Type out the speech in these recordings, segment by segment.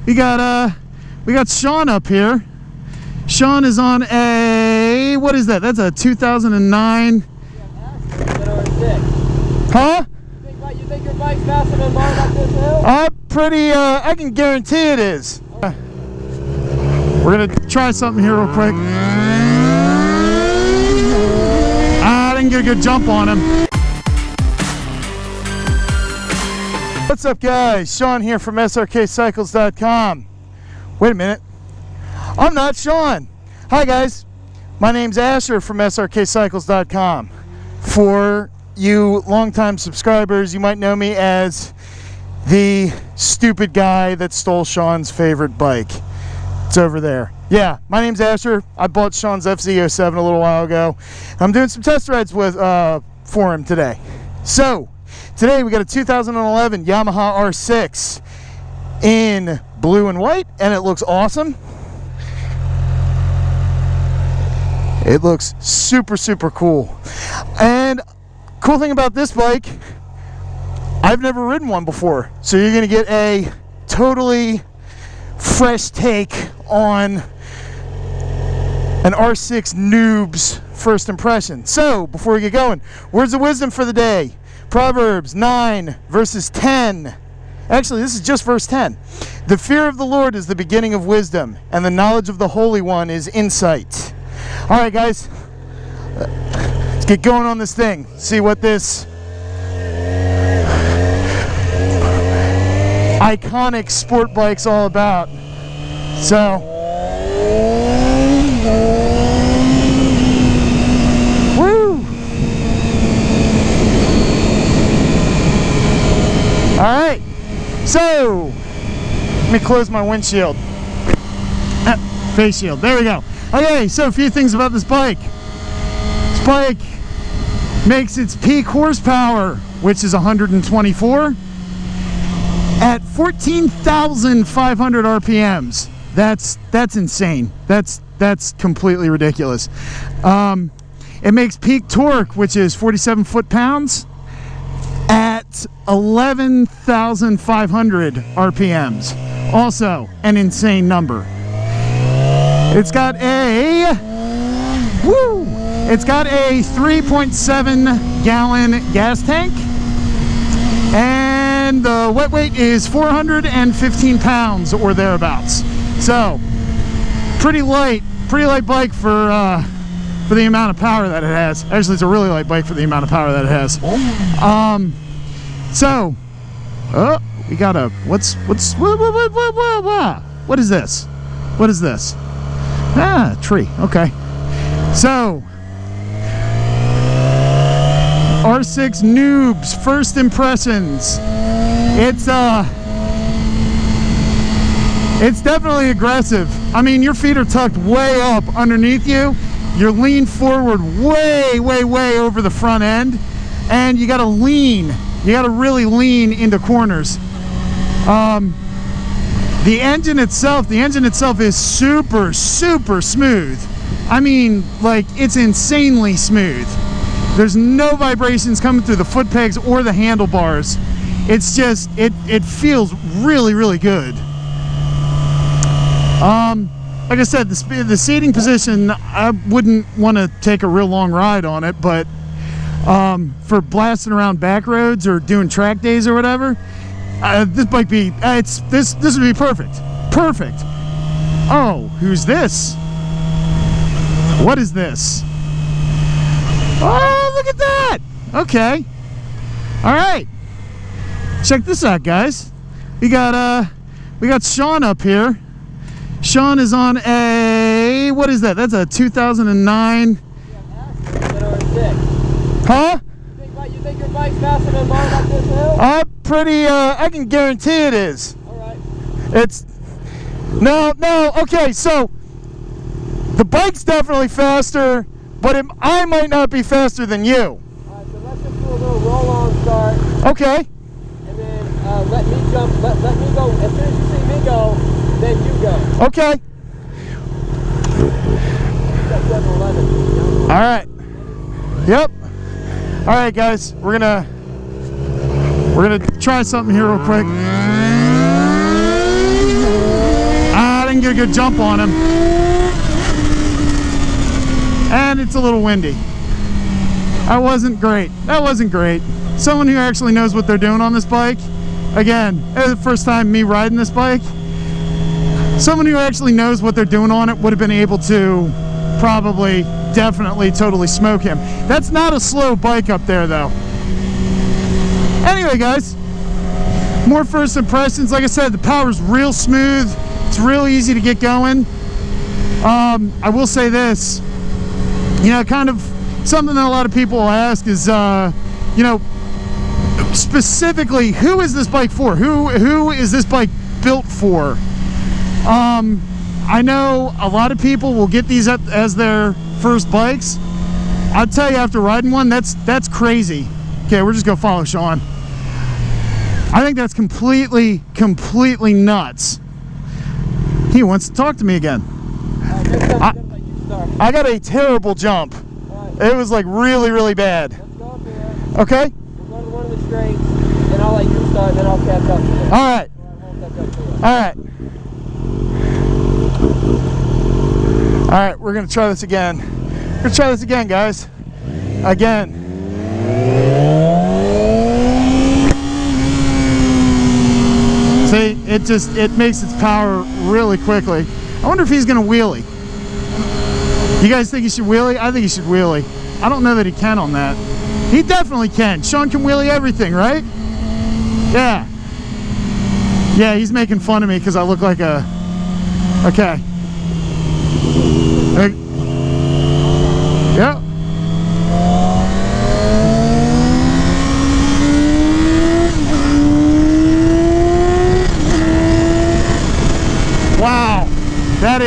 We got Sean up here. Sean is on a, what is that? That's a 2009. Huh? You think your bike's faster than mine up this hill? I can guarantee it is. We're gonna try something here real quick. I didn't get a good jump on him. What's up, guys? Sean here from Srkcycles.com. Wait a minute. I'm not Sean. Hi, guys. My name's Asher from Srkcycles.com. For you longtime subscribers, you might know me as the stupid guy that stole Sean's favorite bike. It's over there. Yeah, my name's Asher. I bought Sean's FZ07 a little while ago. I'm doing some test rides for him today. So, today we got a 2011 Yamaha R6 in blue and white, and it looks awesome. It looks super, super cool. And cool thing about this bike, I've never ridden one before. So you're gonna get a totally fresh take on an R6 noob's first impression. So before we get going, words of wisdom for the day. Proverbs 9 verses 10. Actually, this is just verse 10. The fear of the Lord is the beginning of wisdom, and the knowledge of the Holy One is insight. All right, guys, let's get going on this thing. See what this iconic sport bike's all about. So, woo! All right, so let me close my windshield. Face shield. There we go. Okay, so a few things about this bike. This bike makes its peak horsepower, which is 124, at 14,500 RPMs. That's insane. That's completely ridiculous. It makes peak torque, which is 47 foot-pounds, at 11,500 RPMs. Also an insane number. It's got a 3.7 gallon gas tank, and the wet weight is 415 pounds or thereabouts. So pretty light bike for the amount of power that it has. Actually, it's a really light bike for the amount of power that it has. We got a what is this? What is this? Ah, tree. Okay. So, R6 noobs first impressions. It's definitely aggressive. I mean, your feet are tucked way up underneath you. You're leaned forward way over the front end, and you got to lean. You got to really lean into corners. The engine itself is super smooth. I mean, like, it's insanely smooth. There's no vibrations coming through the foot pegs or the handlebars. It's just, it feels really good. Like I said, the seating position, I wouldn't want to take a real long ride on it, but for blasting around back roads or doing track days or whatever, this would be perfect. Oh, who's this? What is this? Oh, look at that. Okay. All right. Check this out, guys. We got Sean up here. Sean is on a, what is that? That's a 2009. Huh? You think your bike's faster than mine up this hill? I can guarantee it is. All right. It's, no, okay, so the bike's definitely faster, but I might not be faster than you. All right, so let's just do a little roll-on start. Okay. And then let me jump, let me go. As soon as you see me go, then you go. Okay. All right. Yep. All right, guys. We're gonna try something here real quick. good jump on him. And it's a little windy. That wasn't great. That wasn't great. Someone who actually knows what they're doing on this bike. Again, it's the first time me riding this bike. Someone who actually knows what they're doing on it would have been able to probably, definitely, totally smoke him. That's not a slow bike up there, though. Anyway, guys, more first impressions. Like I said, the power's real smooth. It's real easy to get going. I will say this, you know, kind of something that a lot of people will ask is, you know, specifically, who is this bike for? Who is this bike built for? I know a lot of people will get these as their first bikes. I'll tell you, after riding one, that's crazy. Okay, we're just gonna follow Sean. I think that's completely nuts. He wants to talk to me again. I got a terrible jump. It was like really bad. Let's go up here. Okay? We'll go to one of the straights, and I'll let you start, and then I'll catch up to you. All right. All right. All right, we're gonna try this again. We're gonna try this again, guys. Again. See, it makes its power really quickly. I wonder if he's gonna wheelie. You guys think he should wheelie? I think he should wheelie. I don't know that he can on that. He definitely can. Sean can wheelie everything, right? Yeah. Yeah, he's making fun of me because I look like a... Okay. Yep. Wow. That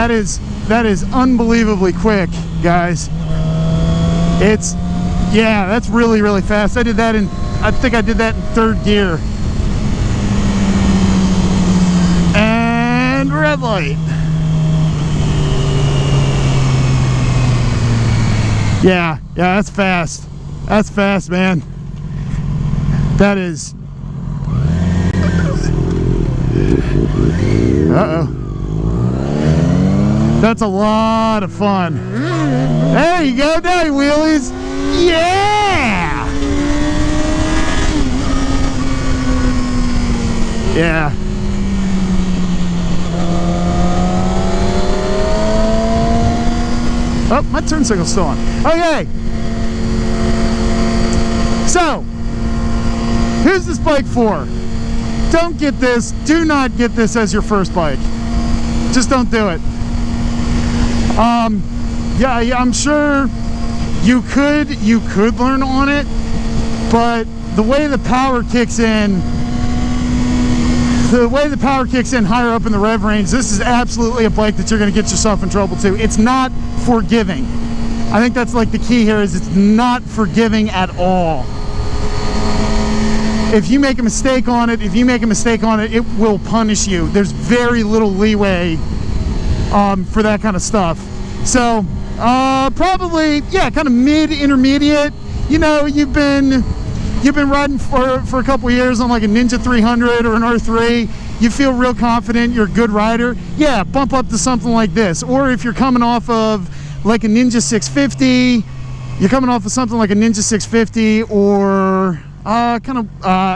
is unbelievably quick, guys. Yeah, that's really fast. I think I did that in third gear. And red light. Yeah, that's fast. That's fast, man. That is. Uh-oh. That's a lot of fun. There you go, daddy wheelies. Yeah! Yeah. Oh, my turn signal's still on. Okay. So, who's this bike for? Don't get this. Do not get this as your first bike. Just don't do it. Yeah, I'm sure you could learn on it, but the way the power kicks in higher up in the rev range, this is absolutely a bike that you're going to get yourself in trouble too. It's not forgiving. I think that's like the key here, is it's not forgiving at all. If you make a mistake on it, it will punish you. There's very little leeway for that kind of stuff. So probably, yeah, kind of mid-intermediate. You know, you've been riding for a couple years on like a Ninja 300 or an R3. You feel real confident, you're a good rider. Yeah, bump up to something like this. Or if you're coming off of like a Ninja 650, you're coming off of something like a Ninja 650 or kind of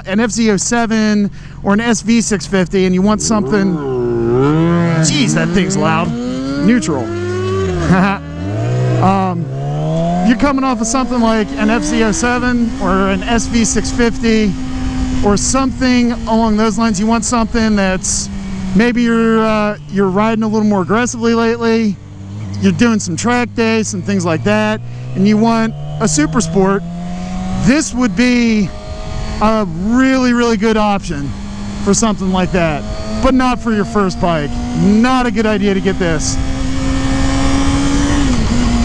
an FZ07 or an SV 650, and you want something. Geez, that thing's loud. Neutral. You're coming off of something like an FZ07 or an SV 650 or something along those lines. You want something that's maybe you're riding a little more aggressively lately. You're doing some track days, some things like that, and you want a super sport. This would be a really good option for something like that, but not for your first bike. Not a good idea to get this.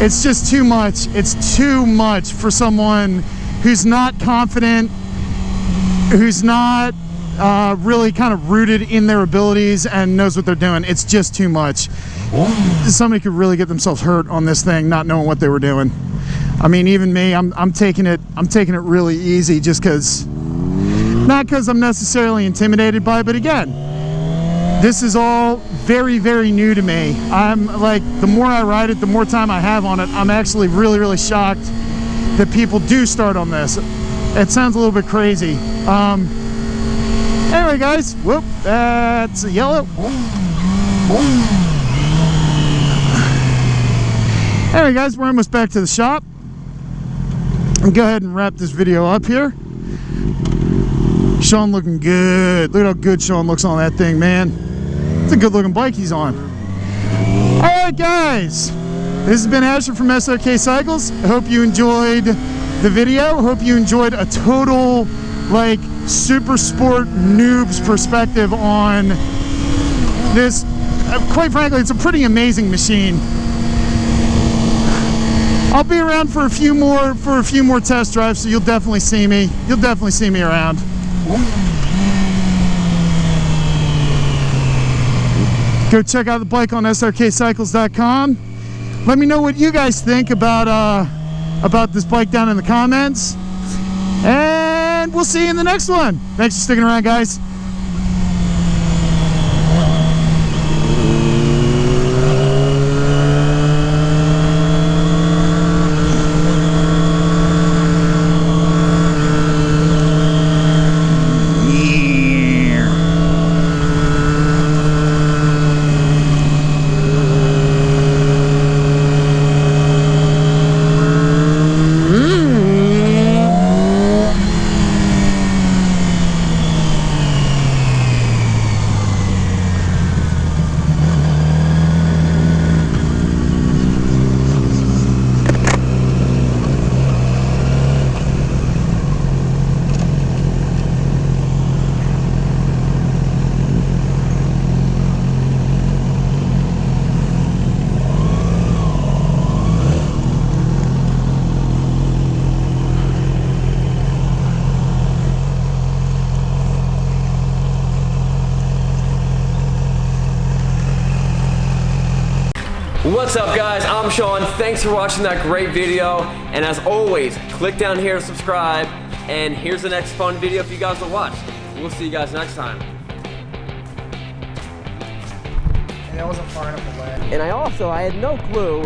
It's just too much. It's too much for someone who's not confident, who's not really kind of rooted in their abilities and knows what they're doing. It's just too much. Somebody could really get themselves hurt on this thing not knowing what they were doing. I mean, even me, I'm taking it really easy, just because, not because I'm necessarily intimidated by it, but again, This is all very, very new to me. I'm like, the more I ride it, the more time I have on it, I'm actually really, really shocked that people do start on this. It sounds a little bit crazy. Anyway, guys, whoop, that's a yellow. Anyway, guys, we're almost back to the shop. I'll go ahead and wrap this video up here. Sean looking good. Look at how good Sean looks on that thing, man. It's a good looking bike he's on. All right, guys, this has been Asher from SRK Cycles. I hope you enjoyed the video. I hope you enjoyed a total, like, super sport noob's perspective on this. Quite frankly, it's a pretty amazing machine. I'll be around for a few more test drives, so you'll definitely see me. You'll definitely see me around. Go check out the bike on Srkcycles.com. Let me know what you guys think about this bike down in the comments. And we'll see you in the next one. Thanks for sticking around, guys. What's up, guys? I'm Sean. Thanks for watching that great video. And as always, click down here to subscribe. And here's the next fun video for you guys to watch. We'll see you guys next time. And that wasn't far enough away. And I had no clue.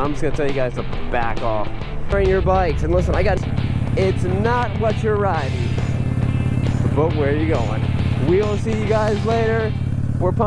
I'm just gonna tell you guys to back off. Train your bikes. And listen, it's not what you're riding, but where you're going. We'll see you guys later. We're pumped.